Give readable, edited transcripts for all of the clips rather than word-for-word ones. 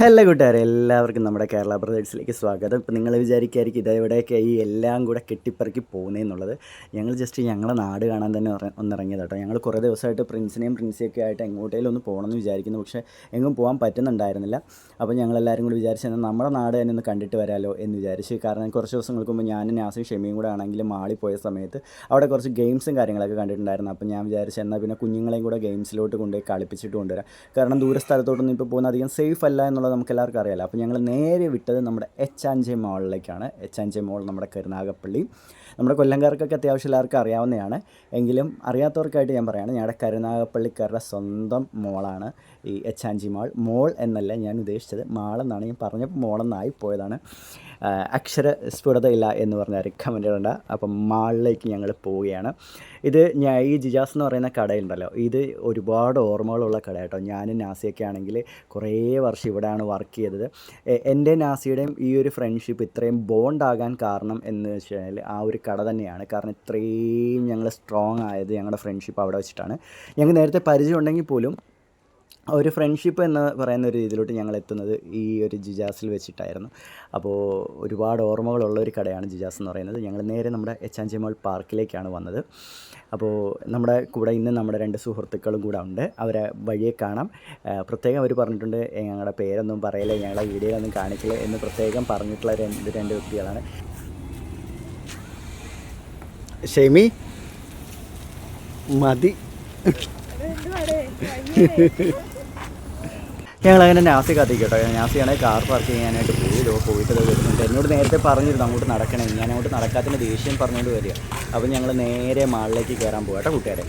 Hello കൂട്ടുകാരെ, എല്ലാവർക്കും നമ്മുടെ കേരള ബ്രദേഴ്സിലേക്ക് സ്വാഗതം. ഇപ്പോൾ നിങ്ങൾ വിചാരിക്കായിരിക്കും ഇതെവിടെയൊക്കെ ഈ എല്ലാം കൂടെ കെട്ടിപ്പറക്കി പോകുന്നതെന്നുള്ളത്. ഞങ്ങൾ ജസ്റ്റ് ഞങ്ങളെ നാട് കാണാൻ തന്നെ ഒന്നിറങ്ങിയത് കേട്ടോ. ഞങ്ങൾ കുറേ ദിവസമായിട്ട് പ്രിൻസിനെയൊക്കെ ആയിട്ട് എങ്ങോട്ടേലും ഒന്ന് പോകണമെന്ന് വിചാരിക്കുന്നു, പക്ഷേ എങ്ങും പോകാൻ പറ്റുന്നുണ്ടായിരുന്നില്ല. അപ്പോൾ ഞങ്ങളെല്ലാവരും കൂടി വിചാരിച്ചത് നമ്മുടെ നാട് തന്നെ ഒന്ന് കണ്ടിട്ട് വരാമല്ലോ എന്ന് വിചാരിച്ച്. കാരണം കുറച്ച് ദിവസങ്ങൾക്ക് മുമ്പ് ഞാനും നാസിയും ഷെമിയും കൂടെ ആണെങ്കിലും മാളിൽ പോയ സമയത്ത് അവിടെ കുറച്ച് ഗെയിംസും കാര്യങ്ങളൊക്കെ കണ്ടിട്ടുണ്ടായിരുന്നു. അപ്പോൾ ഞാൻ വിചാരിച്ചു എന്നാൽ പിന്നെ കുഞ്ഞുങ്ങളെയും കൂടെ ഗെയിംസിലോട്ട് കൊണ്ടുപോയി കളിപ്പിച്ചിട്ട് കൊണ്ടുവരാം. കാരണം ദൂര സ്ഥലത്തോട്ടൊന്നും ഇപ്പോൾ പോകുന്ന അധികം സേഫ് അല്ല എന്നുള്ളത് നമുക്ക് എല്ലാവർക്കും അറിയാമല്ലോ. അപ്പോൾ ഞങ്ങൾ നേരെ വിട്ടത് നമ്മുടെ H&J മാളിലേക്കാണ്. H&J മാൾ നമ്മുടെ കരുനാഗപ്പള്ളി. നമ്മുടെ കൊല്ലംകാർക്കൊക്കെ അത്യാവശ്യം എല്ലാവർക്കും അറിയാവുന്നതാണ്. എങ്കിലും അറിയാത്തവർക്കായിട്ട് ഞാൻ പറയുകയാണ്, ഞങ്ങളുടെ കരുനാഗപ്പള്ളിക്കാരുടെ സ്വന്തം മോളാണ് ഈ H&J മാൾ. മോൾ എന്നല്ല ഞാൻ ഉദ്ദേശിച്ചത്, മാളെന്നാണ് ഞാൻ പറഞ്ഞപ്പോൾ മോളെന്നായി പോയതാണ്. അക്ഷര സ്ഫുടതയില്ല എന്ന് പറഞ്ഞാൽ കമൻറ്റുകളുണ്ട്. അപ്പം മാളിലേക്ക് ഞങ്ങൾ പോവുകയാണ്. ഇത് ഈ ജിജാസ് എന്ന് പറയുന്ന കടയുണ്ടല്ലോ, ഇത് ഒരുപാട് ഓർമ്മകളുള്ള കട കേട്ടോ. ഞാനും നാസിയൊക്കെ ആണെങ്കിൽ കുറേ വർഷം ഇവിടെയാണ് വർക്ക് ചെയ്തത്. എൻ്റെ നാസിയുടെയും ഈ ഒരു ഫ്രണ്ട്ഷിപ്പ് ഇത്രയും ബോണ്ടാകാൻ കാരണം എന്ന് വെച്ച് കഴിഞ്ഞാൽ ആ ഒരു കട തന്നെയാണ്. കാരണം ഇത്രയും ഞങ്ങൾ സ്ട്രോങ് ആയത് ഞങ്ങളുടെ ഫ്രണ്ട്ഷിപ്പ് അവിടെ വെച്ചിട്ടാണ്. ഞങ്ങൾക്ക് നേരത്തെ പരിചയം ഉണ്ടെങ്കിൽ പോലും ഒരു ഫ്രണ്ട്ഷിപ്പ് എന്ന് പറയുന്ന ഒരു രീതിയിലോട്ട് ഞങ്ങൾ എത്തുന്നത് ഈ ഒരു ജിജാസിൽ വെച്ചിട്ടായിരുന്നു. അപ്പോൾ ഒരുപാട് ഓർമ്മകളുള്ള ഒരു കടയാണ് ജിജാസ് എന്ന് പറയുന്നത്. ഞങ്ങൾ നേരെ നമ്മുടെ H&J മാൾ പാർക്കിലേക്കാണ് വന്നത്. അപ്പോൾ നമ്മുടെ കൂടെ ഇന്ന് നമ്മുടെ 2 സുഹൃത്തുക്കളും കൂടെ ഉണ്ട്. അവരെ വഴിയെ കാണാം. പ്രത്യേകം അവർ പറഞ്ഞിട്ടുണ്ട് ഞങ്ങളുടെ പേരൊന്നും പറയില്ല, ഞങ്ങളെ വീഡിയോയിലൊന്നും കാണിക്കില്ല എന്ന് പ്രത്യേകം പറഞ്ഞിട്ടുള്ള രണ്ട് വ്യക്തികളാണ്. ഷെമി മതി. ഞങ്ങളങ്ങനെ നാസി കത്തിക്കട്ടോ. നാസിയാണെങ്കിൽ കാർ പാർക്ക് ചെയ്യാനായിട്ട് പോയിട്ട് വരുന്നുണ്ട്. എന്നോട് നേരത്തെ പറഞ്ഞിരുന്നു അങ്ങോട്ട് നടക്കണേ, ഞാൻ അങ്ങോട്ട് നടക്കാത്തതിന് ദേഷ്യം പറഞ്ഞുകൊണ്ട് വരിക. അപ്പോൾ ഞങ്ങൾ നേരെ മാളിലേക്ക് കയറാൻ പോകട്ടെ കൂട്ടുകാരെ.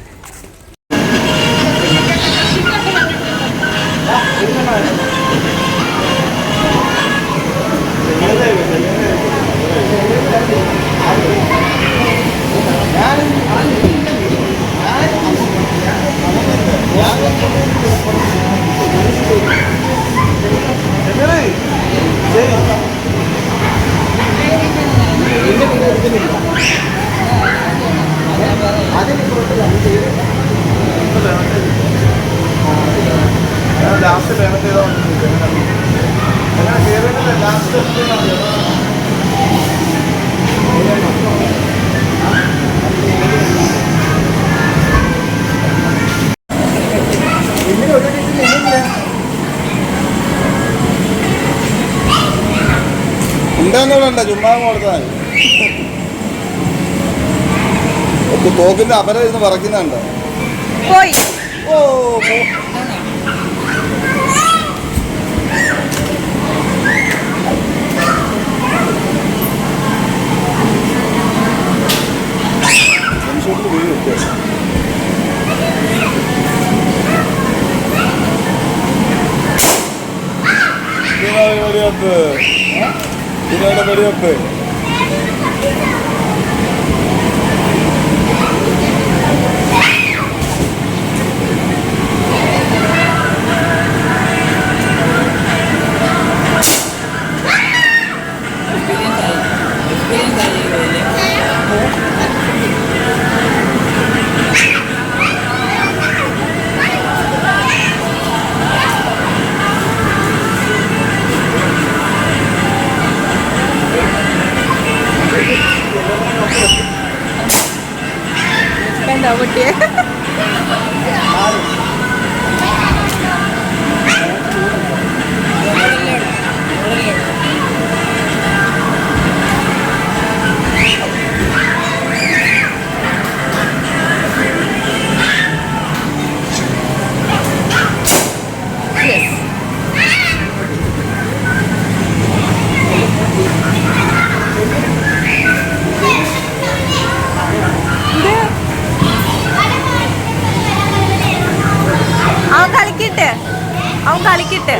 ലാസ്റ്റ് പേയ്മെന്റ് ചെയ്താൽ അങ്ങനെ കയറിയിട്ടില്ല. ലാസ്റ്റ് ഉണ്ടാകുന്നവരുണ്ട ചുമ്മാ കൊടുത്താൽ തോക്കിന്റെ അപരം ഇരുന്ന് പറക്കുന്നുണ്ട്. ഓ ഇതിനോട് വെടിവെപ്പ്. പൊട്ടിയെ അവൻ കളിക്കട്ടെ.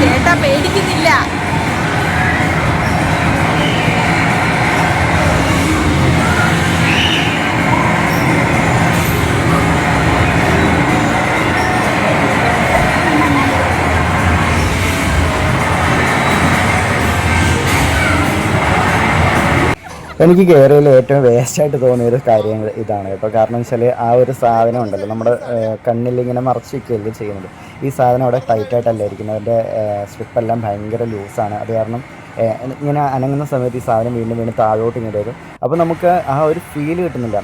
ചേട്ടാ പേടിക്കുന്നില്ല. എനിക്ക് കയറിയതിൽ ഏറ്റവും വേസ്റ്റായിട്ട് തോന്നിയൊരു കാര്യങ്ങൾ ഇതാണ് കേട്ടോ. കാരണം വെച്ചാൽ ആ ഒരു സാധനം ഉണ്ടല്ലോ, നമ്മുടെ കണ്ണിലിങ്ങനെ മറച്ച് വയ്ക്കുകയല്ലേ ചെയ്യുന്നത്. ഈ സാധനം അവിടെ ടൈറ്റായിട്ടല്ല ഇരിക്കുന്നത്, അതിൻ്റെ സ്ട്രിപ്പെല്ലാം ഭയങ്കര ലൂസാണ്. അത് കാരണം ഇങ്ങനെ അനങ്ങുന്ന സമയത്ത് ഈ സാധനം വീണ്ടും വീണ്ടും താഴോട്ട് ഇങ്ങനെ വരും. അപ്പോൾ നമുക്ക് ആ ഒരു ഫീൽ കിട്ടുന്നില്ല.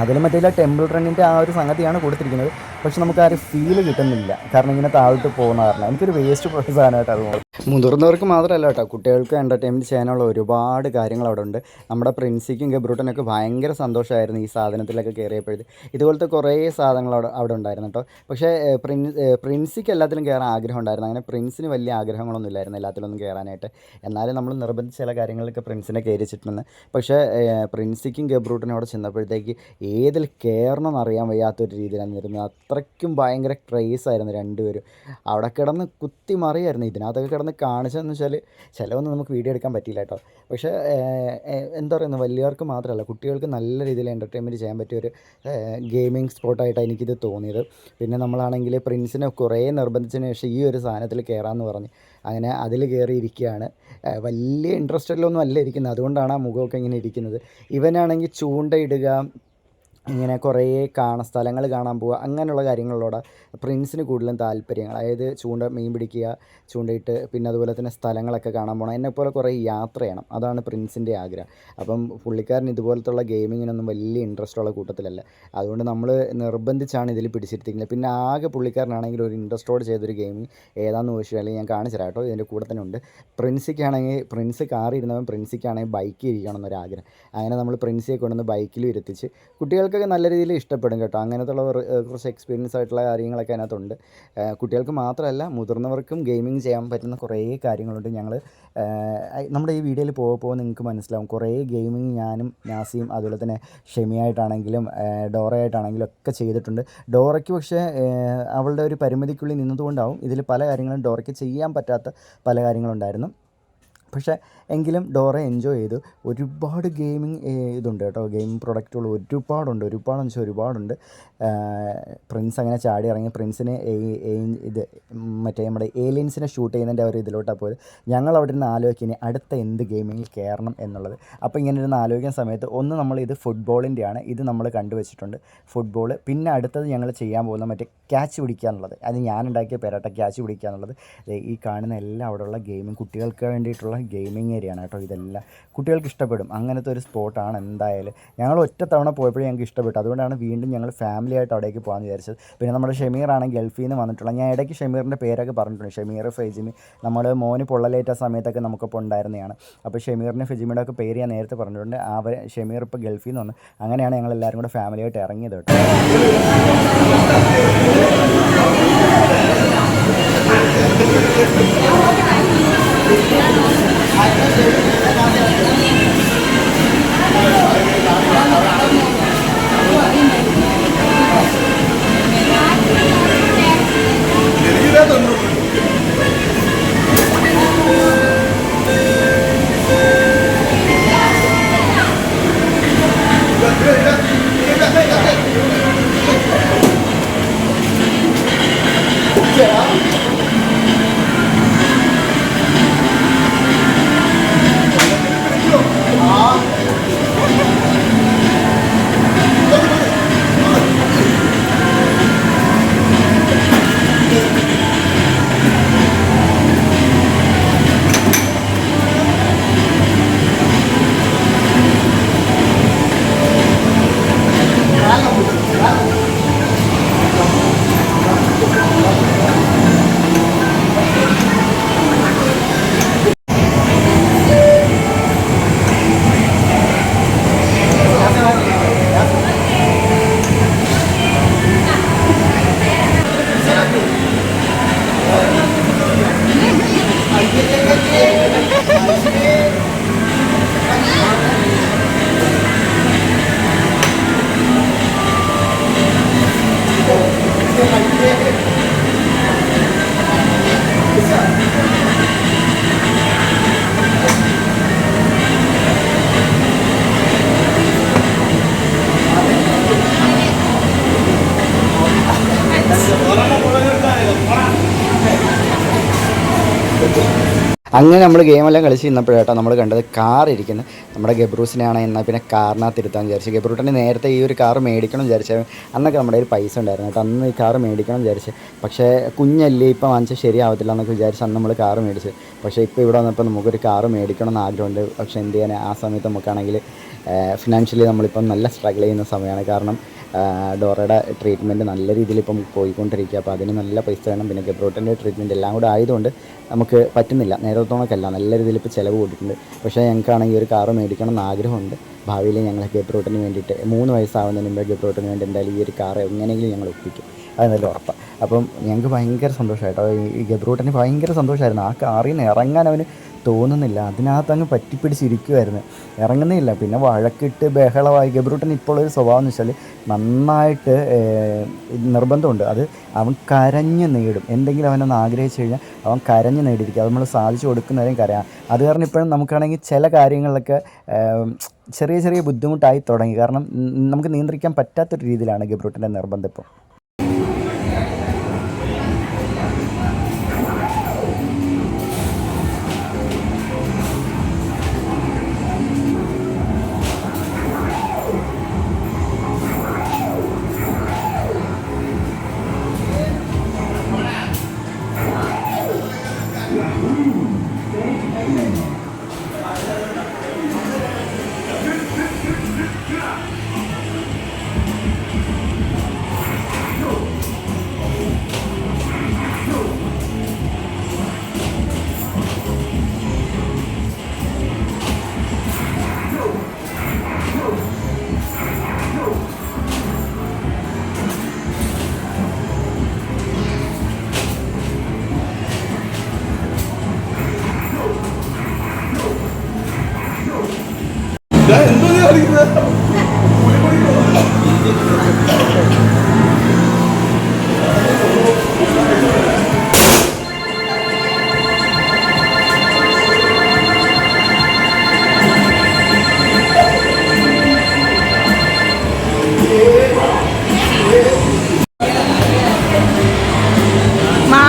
അതിൽ മറ്റേ ടെമ്പിൾ റണ്ണിൻ്റെ ആ ഒരു സംഗതിയാണ് കൊടുത്തിരിക്കുന്നത്, പക്ഷെ നമുക്ക് ആ ഒരു ഫീല് കിട്ടുന്നില്ല. കാരണം ഇങ്ങനെ താഴോട്ട് പോകുന്ന കാരണം എനിക്കൊരു വേസ്റ്റ് പോയ സാധനമായിട്ട് അത് തോന്നും. മുതിർന്നവർക്ക് മാത്രമല്ല കേട്ടോ, കുട്ടികൾക്ക് എൻ്റർടൈൻമെൻറ്റ് ചെയ്യാനുള്ള ഒരുപാട് കാര്യങ്ങൾ അവിടെ ഉണ്ട്. നമ്മുടെ പ്രിൻസിക്കും ഗബ്രൂട്ടനൊക്കെ ഭയങ്കര സന്തോഷമായിരുന്നു ഈ സാധനത്തിലൊക്കെ കയറിയപ്പോഴത്. ഇതുപോലത്തെ കുറേ സാധനങ്ങൾ അവിടെ ഉണ്ടായിരുന്നു കേട്ടോ. പക്ഷേ പ്രിൻസിക്ക് എല്ലാത്തിലും കയറാൻ ആഗ്രഹം ഉണ്ടായിരുന്നു. അങ്ങനെ പ്രിൻസിന് വലിയ ആഗ്രഹങ്ങളൊന്നും ഇല്ലായിരുന്നു എല്ലാത്തിലൊന്നും കയറാനായിട്ട്. എന്നാലും നമ്മൾ നിർബന്ധിച്ച ചില കാര്യങ്ങളൊക്കെ പ്രിൻസിനെ കയറിച്ചിട്ടുണ്ട്. പക്ഷേ പ്രിൻസിക്കും ഗബ്രൂട്ടനും അവിടെ ചെന്നപ്പോഴത്തേക്ക് ഏതിൽ കയറണമെന്ന് അറിയാൻ വയ്യാത്തൊരു രീതിയിലാണ് ഇരുന്നത്. അത്രയ്ക്കും ഭയങ്കര ക്രേസായിരുന്നു രണ്ടുപേരും. അവിടെ കിടന്ന് കുത്തി മറിയായിരുന്നു. ഇതിനകത്തൊക്കെ കിടന്ന് കാണിച്ചതെന്ന് വെച്ചാൽ ചിലവൊന്നും നമുക്ക് വീഡിയോ എടുക്കാൻ പറ്റിയില്ല കേട്ടോ. പക്ഷേ എന്താ പറയുന്നത്, വലിയവർക്ക് മാത്രമല്ല കുട്ടികൾക്ക് നല്ല രീതിയിൽ എൻ്റർടൈൻമെൻറ്റ് ചെയ്യാൻ പറ്റിയൊരു ഗെയിമിംഗ് സ്പോട്ടായിട്ടാണ് എനിക്കിത് തോന്നിയത്. പിന്നെ നമ്മളാണെങ്കിൽ പ്രിൻസിനെ കുറേ നിർബന്ധിച്ചതിന് ശേഷം ഈ ഒരു സാധനത്തിൽ കയറാമെന്ന് പറഞ്ഞ് അങ്ങനെ അതിൽ കയറിയിരിക്കുകയാണ്. വലിയ ഇൻട്രസ്റ്റിലൊന്നും അല്ല ഇരിക്കുന്നത്, അതുകൊണ്ടാണ് ആ മുഖമൊക്കെ ഇങ്ങനെ ഇരിക്കുന്നത്. ഇവനാണെങ്കിൽ ചൂണ്ടയിടുക, ഇങ്ങനെ കുറേ സ്ഥലങ്ങൾ കാണാൻ പോവുക, അങ്ങനെയുള്ള കാര്യങ്ങളിലൂടെ പ്രിൻസിന് കൂടുതലും താല്പര്യങ്ങൾ. അതായത് മീൻ പിടിക്കുക, ചൂണ്ടയിട്ട്, പിന്നെ അതുപോലെ തന്നെ സ്ഥലങ്ങളൊക്കെ കാണാൻ പോകണം, എന്നെപ്പോലെ കുറേ യാത്ര ചെയ്യണം, അതാണ് പ്രിൻസിൻ്റെ ആഗ്രഹം. അപ്പം പുള്ളിക്കാരൻ ഇതുപോലത്തുള്ള ഗെയിമിങ്ങിനൊന്നും വലിയ ഇൻട്രസ്റ്റുള്ള കൂട്ടത്തിലല്ല. അതുകൊണ്ട് നമ്മൾ നിർബന്ധിച്ചാണ് ഇതിൽ പിടിച്ചിരുത്തിക്കുന്നത്. പിന്നെ ആകെ പുള്ളിക്കാരനാണെങ്കിൽ ഒരു ഇൻട്രസ്റ്റോട് ചെയ്തൊരു ഗെയിമിങ് ഏതാണെന്ന് ചോദിച്ചാൽ ഞാൻ കാണിച്ചു തരാം കേട്ടോ. ഇതിൻ്റെ കൂടെ തന്നെ ഉണ്ട്. പ്രിൻസിക്കാണെങ്കിൽ പ്രിൻസ് കാറിയിരുന്നവൻ പ്രിൻസിക്കാണെങ്കിൽ ബൈക്കിൽ ഇരിക്കണം എന്നൊരാഗ്രഹം. അങ്ങനെ നമ്മൾ പ്രിൻസിയെ കൊണ്ടുവന്ന് ബൈക്കിലും ഇരുത്തിച്ച് കുട്ടികൾക്കൊക്കെ നല്ല രീതിയിൽ ഇഷ്ടപ്പെടും കേട്ടോ. അങ്ങനത്തുള്ള കുറച്ച് എക്സ്പീരിയൻസ് ആയിട്ടുള്ള കാര്യങ്ങളൊക്കെ അതിനകത്തുണ്ട്. കുട്ടികൾക്ക് മാത്രമല്ല മുതിർന്നവർക്കും ഗെയിമിങ് ചെയ്യാൻ പറ്റുന്ന കുറേ കാര്യങ്ങളുണ്ട്. ഞങ്ങൾ നമ്മുടെ ഈ വീഡിയോയിൽ പോകുമ്പോൾ നിങ്ങൾക്ക് മനസ്സിലാവും കുറേ ഗെയിമിങ് ഞാനും നാസിയും അതുപോലെ തന്നെ ഷെമിയായിട്ടാണെങ്കിലും ഡോറയായിട്ടാണെങ്കിലും ഒക്കെ ചെയ്തിട്ടുണ്ട്. ഡോറയ്ക്ക് പക്ഷേ അവളുടെ ഒരു പരിമിതിക്കുള്ളിൽ നിന്നതുകൊണ്ടാവും ഇതിൽ പല കാര്യങ്ങളും ഡോറയ്ക്ക് ചെയ്യാൻ പറ്റാത്ത പല കാര്യങ്ങളുണ്ടായിരുന്നു. പക്ഷേ എങ്കിലും ഡോറ എൻജോയ് ചെയ്തു. ഒരുപാട് ഗെയിമിങ് ഇതുണ്ട് കേട്ടോ, ഗെയിമിംഗ് പ്രൊഡക്റ്റുകൾ ഒരുപാടുണ്ടെന്ന് വെച്ചാൽ ഒരുപാടുണ്ട്. പ്രിൻസ് അങ്ങനെ ചാടി ഇറങ്ങി. പ്രിൻസിന് ഇത് മറ്റേ നമ്മുടെ ഏലിയൻസിനെ ഷൂട്ട് ചെയ്യുന്നതിൻ്റെ ഒരു ഇതിലോട്ടാണ് പോയത്. ഞങ്ങൾ അവിടെ നിന്ന് ആലോചിക്കുക അടുത്ത എന്ത് ഗെയിമിങ്ങിൽ കയറണം എന്നുള്ളത്. അപ്പോൾ ഇങ്ങനെ ഇരുന്ന് ആലോചിക്കുന്ന സമയത്ത് ഒന്ന് ഇത് ഫുട്ബോളിൻ്റെയാണ്, ഇത് നമ്മൾ കണ്ടുവച്ചിട്ടുണ്ട് ഫുട്ബോൾ. പിന്നെ അടുത്തത് ഞങ്ങൾ ചെയ്യാൻ പോകുന്ന മറ്റേ ക്യാച്ച് പിടിക്കുക എന്നുള്ളത്, അത് ഞാനുണ്ടാക്കിയ പേരാട്ട ക്യാച്ച് പിടിക്കുക എന്നുള്ളത്. ഈ കാണുന്ന എല്ലാം അവിടെയുള്ള ഗെയിമിങ് കുട്ടികൾക്ക് വേണ്ടിയിട്ടുള്ള ഗെയിമിങ് ഏരിയയാണ് കേട്ടോ. ഇതെല്ലാം കുട്ടികൾക്ക് ഇഷ്ടപ്പെടും, അങ്ങനത്തെ ഒരു സ്പോട്ടാണ്. എന്തായാലും ഞങ്ങൾ ഒറ്റ തവണ പോയപ്പോഴേ ഞങ്ങൾക്ക് ഇഷ്ടപ്പെട്ടു, അതുകൊണ്ടാണ് വീണ്ടും ഞങ്ങൾ ഫാമിലി ആയിട്ട് അവിടേക്ക് പോകാമെന്ന് വിചാരിച്ചത്. പിന്നെ നമ്മുടെ ഷെമീറാണ് ഗൾഫിൽ നിന്ന് വന്നിട്ടുള്ളത്. ഞാൻ ഇടയ്ക്ക് ഷെമീറിൻ്റെ പേരൊക്കെ പറഞ്ഞിട്ടുണ്ട്, ഷെമീർ, ഫെജിമി. നമ്മൾ മോന് പൊള്ളലേറ്റ സമയത്തൊക്കെ നമുക്കിപ്പോൾ ഉണ്ടായിരുന്നതാണ്. അപ്പോൾ ഷെമീറിൻ്റെ ഫെജിമിയുടെ ഒക്കെ പേര് ഞാൻ നേരത്തെ പറഞ്ഞിട്ടുണ്ട്. ഷെമീർ ഇപ്പോൾ ഗൾഫിൽ നിന്ന് വന്നു. അങ്ങനെയാണ് ഞങ്ങൾ എല്ലാവരും കൂടെ ഫാമിലി ആയിട്ട് ഇറങ്ങിയത് കേട്ടോ. അങ്ങനെ നമ്മൾ ഗെയിമെല്ലാം കളിച്ച് ഇന്നപ്പോഴേട്ടോ നമ്മൾ കണ്ടത് കാർ ഇരിക്കുന്നത് നമ്മുടെ ഗബ്രൂസിനെയാണ്. എന്നാൽ പിന്നെ കാറിനകത്ത് ഇരുത്താൻ വിചാരിച്ചു. ഗബ്രൂട്ടന് നേരത്തെ ഈ ഒരു കാർ മേടിക്കണം വിചാരിച്ചു. അന്നൊക്കെ നമ്മുടെ കയ്യിൽ പൈസ ഉണ്ടായിരുന്നു കേട്ടോ. അന്ന് ഈ കാർ മേടിക്കണം വിചാരിച്ചു. പക്ഷേ കുഞ്ഞല്ലേ ഇപ്പം വാങ്ങിച്ചാൽ ശരിയാവത്തില്ല എന്നൊക്കെ വിചാരിച്ച് അന്ന് നമ്മൾ കാർ മേടിച്ചു. പക്ഷേ ഇപ്പോൾ ഇവിടെ വന്നപ്പോൾ നമുക്കൊരു കാർ മേടിക്കണം എന്ന് ആഗ്രഹമുണ്ട്. പക്ഷേ എന്ത് ചെയ്യാൻ, ആ സമയത്ത് നമുക്കാണെങ്കിൽ ഫിനാൻഷ്യലി നമ്മളിപ്പം നല്ല സ്ട്രഗിൾ ചെയ്യുന്ന സമയമാണ്. കാരണം ഡോറയുടെ ട്രീറ്റ്മെൻറ്റ് നല്ല രീതിയിൽ ഇപ്പം പോയിക്കൊണ്ടിരിക്കുക. അപ്പോൾ അതിന് നല്ല പൈസ വേണം. പിന്നെ ഗബ്രൂട്ടൻ്റെ ട്രീറ്റ്മെൻറ്റ് എല്ലാം കൂടെ ആയതുകൊണ്ട് നമുക്ക് പറ്റുന്നില്ല. നേരത്തോണക്കല്ല, നല്ല രീതിയിൽ ഇപ്പോൾ ചിലവ് കൂട്ടിയിട്ടുണ്ട്. പക്ഷേ ഞങ്ങൾക്കാണെങ്കിൽ ഒരു കാറ് മേടിക്കണം എന്ന് ആഗ്രഹമുണ്ട്. ഭാവിയിൽ ഞങ്ങൾ ഗബ്രൂട്ടന് വേണ്ടിയിട്ട് 3 വയസ്സാവുന്നതിന് മുമ്പ് ഗബ്രൂട്ടന് വേണ്ടി എന്തായാലും ഈ ഒരു കാറ് എങ്ങനെയെങ്കിലും ഞങ്ങൾ ഒപ്പിക്കും. അതെന്തായാലും ഉറപ്പാണ്. അപ്പം ഞങ്ങൾക്ക് ഭയങ്കര സന്തോഷമായിട്ടോ. ഈ ഗബ്രൂട്ടന് ഭയങ്കര സന്തോഷമായിരുന്നു. ആ കാറിൽ നിന്ന് ഇറങ്ങാൻ അവന് തോന്നുന്നില്ല. അതിനകത്ത് അങ്ങ് പറ്റിപ്പിടിച്ചിരിക്കുമായിരുന്നു, ഇറങ്ങുന്നില്ല. പിന്നെ വഴക്കിട്ട് ബഹളമായി. ഗബ്രൂട്ടൻ ഇപ്പോൾ ഒരു സ്വഭാവം എന്ന് വെച്ചാൽ നന്നായിട്ട് നിർബന്ധമുണ്ട്. അത് അവൻ കരഞ്ഞ് നേടും. എന്തെങ്കിലും അവനൊന്ന് ആഗ്രഹിച്ചു കഴിഞ്ഞാൽ അവൻ കരഞ്ഞ് നേടിയിരിക്കും. അത് നമ്മൾ സാധിച്ചു കൊടുക്കുന്നവരെയും കരയാം. അത് കാരണം ഇപ്പോഴും നമുക്കാണെങ്കിൽ ചില കാര്യങ്ങളിലൊക്കെ ചെറിയ ചെറിയ ബുദ്ധിമുട്ടായി തുടങ്ങി. കാരണം നമുക്ക് നിയന്ത്രിക്കാൻ പറ്റാത്തൊരു രീതിയിലാണ് ഗബ്രൂട്ടൻ്റെ നിർബന്ധം ഇപ്പോൾ. എന്തോ കളിക്കുന്നത് മാ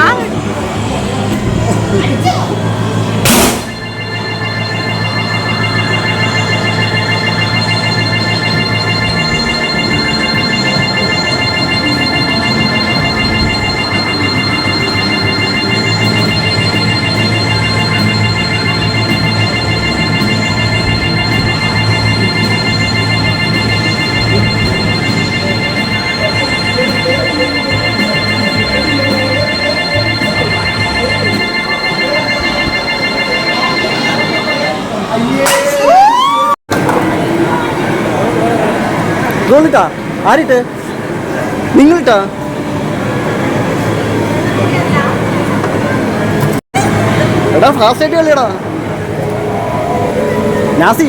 ഗോളിട്ടാ ആരിട്ട് നിങ്ങളിട്ടാ? എടാ ഫാസ്റ്റായിട്ട് കളിയടാ നാസി.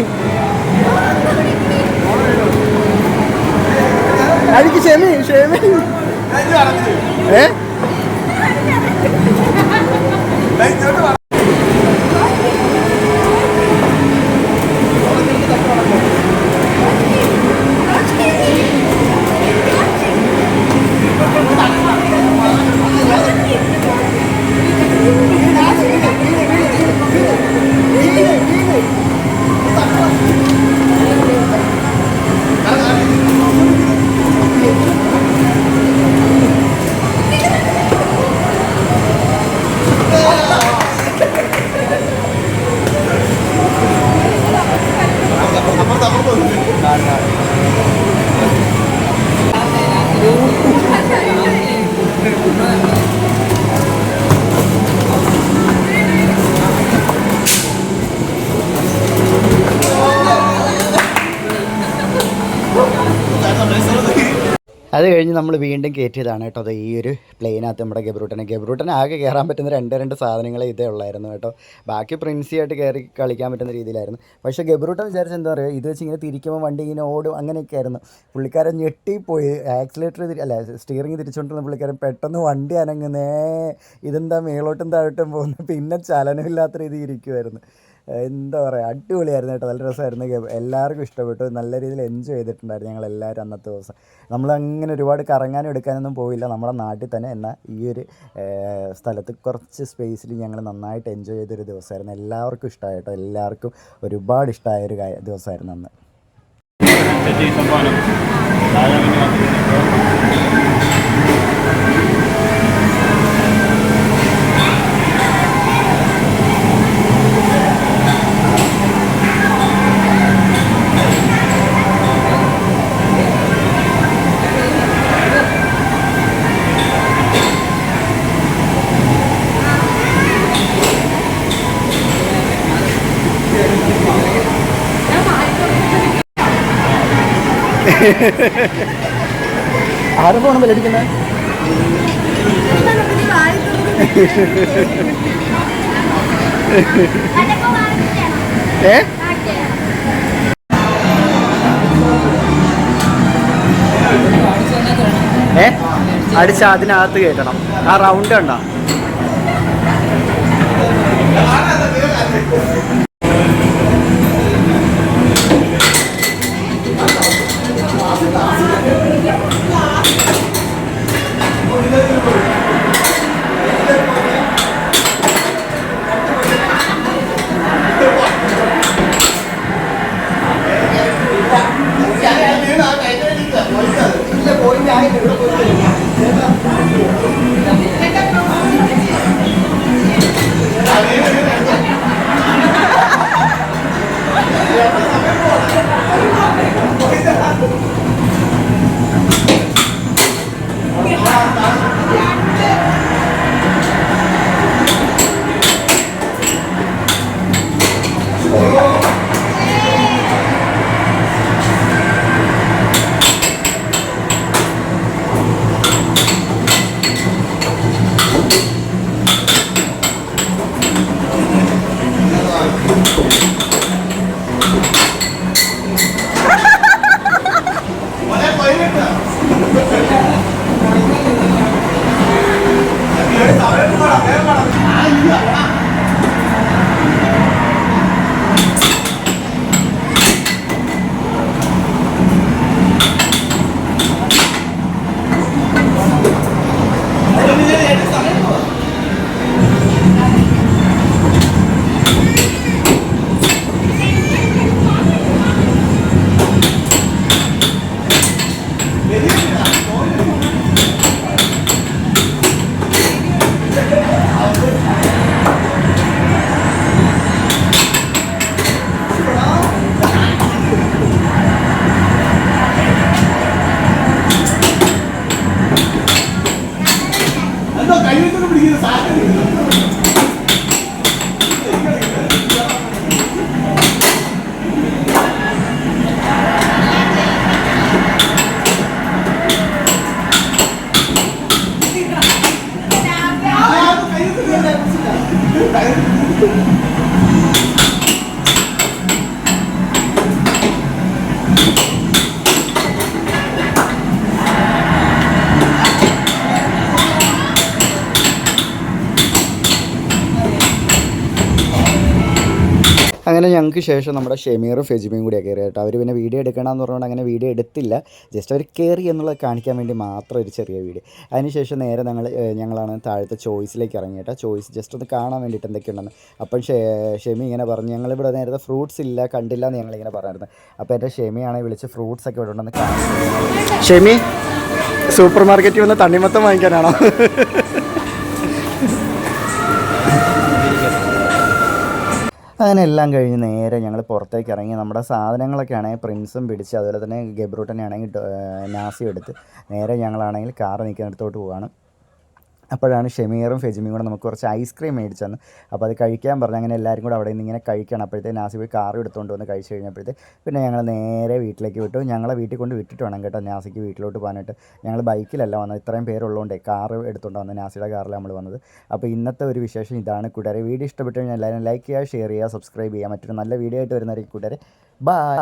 അഴിക്ക് ക്ഷമി ഏ അത് കഴിഞ്ഞ് നമ്മൾ വീണ്ടും കയറ്റിയതാണ് കേട്ടോ. അത് ഈ ഒരു പ്ലെയിനകത്ത് നമ്മുടെ ഗബ്രൂട്ടനെ ആകെ കയറാൻ പറ്റുന്ന രണ്ട് സാധനങ്ങളെ ഇതേ ഉള്ളായിരുന്നു കേട്ടോ. ബാക്കി പ്രിൻസിയായിട്ട് കയറി കളിക്കാൻ പറ്റുന്ന രീതിയിലായിരുന്നു. പക്ഷേ ഗബ്രൂട്ടൻ വിചാരിച്ച എന്താ പറയുക, ഇത് വെച്ച് ഇങ്ങനെ തിരിക്കുമ്പോൾ വണ്ടി ഇങ്ങനെ ഓടും അങ്ങനെയൊക്കെ ആയിരുന്നു. പുള്ളിക്കാരൻ ഞെട്ടിപ്പോയി. സ്റ്റിയറിംഗ് തിരിച്ചുകൊണ്ടിരുന്ന പുള്ളിക്കാരൻ പെട്ടെന്ന് വണ്ടി അനങ്ങുന്നേ, ഇതെന്താ മേളോട്ടും താഴോട്ടും പോകുന്നു, പിന്നെ ചലനമില്ലാത്ത രീതിയിൽ ഇരിക്കുമായിരുന്നു. എന്താ പറയുക, അടിപൊളിയായിരുന്നു കേട്ടോ. നല്ല രസമായിരുന്നു. എല്ലാവർക്കും ഇഷ്ടപ്പെട്ടു. നല്ല രീതിയിൽ എൻജോയ് ചെയ്തിട്ടുണ്ടായിരുന്നു ഞങ്ങളെല്ലാവരും അന്നത്തെ ദിവസം. നമ്മളങ്ങനെ ഒരുപാട് കറങ്ങാനും എടുക്കാനൊന്നും പോയില്ല, നമ്മുടെ നാട്ടിൽ തന്നെ. എന്നാൽ ഈ ഒരു സ്ഥലത്ത് കുറച്ച് സ്പേസിൽ ഞങ്ങൾ നന്നായിട്ട് എൻജോയ് ചെയ്തൊരു ദിവസമായിരുന്നു. എല്ലാവർക്കും ഇഷ്ടമായി കേട്ടോ. എല്ലാവർക്കും ഒരുപാട് ഇഷ്ടമായൊരു ദിവസമായിരുന്നു അന്ന്. ആരെ ഫോണും ബെല്ലടിക്കുന്നത്? അടിച്ച് അതിനകത്ത് കയറ്റണം. ആ റൗണ്ട് ഉണ്ടോ? അങ്ങനെ ഞങ്ങൾക്ക് ശേഷം നമ്മുടെ ഷെമീറും ഫെജിമയും കൂടിയാണ് കയറി കേട്ടോ. അവർ പിന്നെ വീഡിയോ എടുക്കണമെന്ന് പറഞ്ഞുകൊണ്ട് അങ്ങനെ വീഡിയോ എടുത്തില്ല. ജസ്റ്റ് അവർ കയറി എന്നുള്ളത് കാണിക്കാൻ വേണ്ടി മാത്രം ഒരു ചെറിയ വീഡിയോ. അതിനുശേഷം നേരെ ഞങ്ങളാണ് താഴത്തെ ചോയ്സിലേക്ക് ഇറങ്ങി കേട്ടോ. ചോയ്സ് ജസ്റ്റ് ഒന്ന് കാണാൻ വേണ്ടിയിട്ട് എന്തൊക്കെയുണ്ടെന്ന്. അപ്പം ഷെമി ഇങ്ങനെ പറഞ്ഞു, ഞങ്ങളിവിടെ നേരത്തെ ഫ്രൂട്ട്സ് ഇല്ല കണ്ടില്ല എന്ന് ഞങ്ങളിങ്ങനെ പറഞ്ഞിരുന്നു. അപ്പോൾ എൻ്റെ ഷെമിയാണെങ്കിൽ വിളിച്ച് ഫ്രൂട്ട്സൊക്കെ ഇവിടെ ഉണ്ടെന്ന് കാണാൻ. ഷെമി സൂപ്പർ മാർക്കറ്റിൽ വന്ന് തണ്ണിമത്തം വാങ്ങിക്കാനാണോ? അങ്ങനെ എല്ലാം കഴിഞ്ഞ് നേരെ ഞങ്ങൾ പുറത്തേക്ക് ഇറങ്ങി. നമ്മുടെ സാധനങ്ങളൊക്കെ ആണെങ്കിൽ പ്രിൻസും പിടിച്ച്, അതുപോലെ തന്നെ ഗബ്രൂട്ടനെ ആണെങ്കിൽ നാസിയും എടുത്ത് നേരെ ഞങ്ങളാണെങ്കിൽ കാറ് നിൽക്കുന്നിടത്തോട്ട് പോവുകയാണ്. അപ്പോഴാണ് ഷെമീറും ഫെജിമിയും കൂടെ നമുക്ക് കുറച്ച് ഐസ്ക്രീം മേടിച്ചു തന്നു. അപ്പോൾ അത് കഴിക്കാൻ പറഞ്ഞു. അങ്ങനെ എല്ലാവരും കൂടെ അവിടെ നിന്ന് ഇങ്ങനെ കഴിക്കണം. അപ്പോഴത്തേക്ക് നാസി പോയി കാർ എടുത്തുകൊണ്ട് വന്ന് കഴിച്ച് കഴിഞ്ഞപ്പോഴത്തേക്ക് പിന്നെ ഞങ്ങൾ നേരെ വീട്ടിലേക്ക് വിട്ടു. ഞങ്ങളെ വീട്ടിൽ കൊണ്ട് വിട്ടിട്ട് വേണം കേട്ടോ നാസിക്ക് വീട്ടിലോട്ട് പോകാനായിട്ട്. ഞങ്ങൾ ബൈക്കിലല്ല വന്നത്, ഇത്രയും പേരുള്ളതുകൊണ്ട് കാറ് എടുത്തുകൊണ്ട് വന്നത്, നാസിയുടെ കാറിലാണ് നമ്മൾ വന്നത്. അപ്പോൾ ഇന്നത്തെ ഒരു വിശേഷം ഇതാണ് കൂട്ടുകാരെ. വീഡിയോ ഇഷ്ടപ്പെട്ടു കഴിഞ്ഞാൽ എല്ലാവരും ലൈക്ക് ചെയ്യുക, ഷെയർ ചെയ്യുക, സബ്സ്ക്രൈബ് ചെയ്യുക. മറ്റൊരു നല്ല വീഡിയോ ആയിട്ട് വരുന്നതായിരിക്കും കൂട്ടുകാരെ. ബൈ.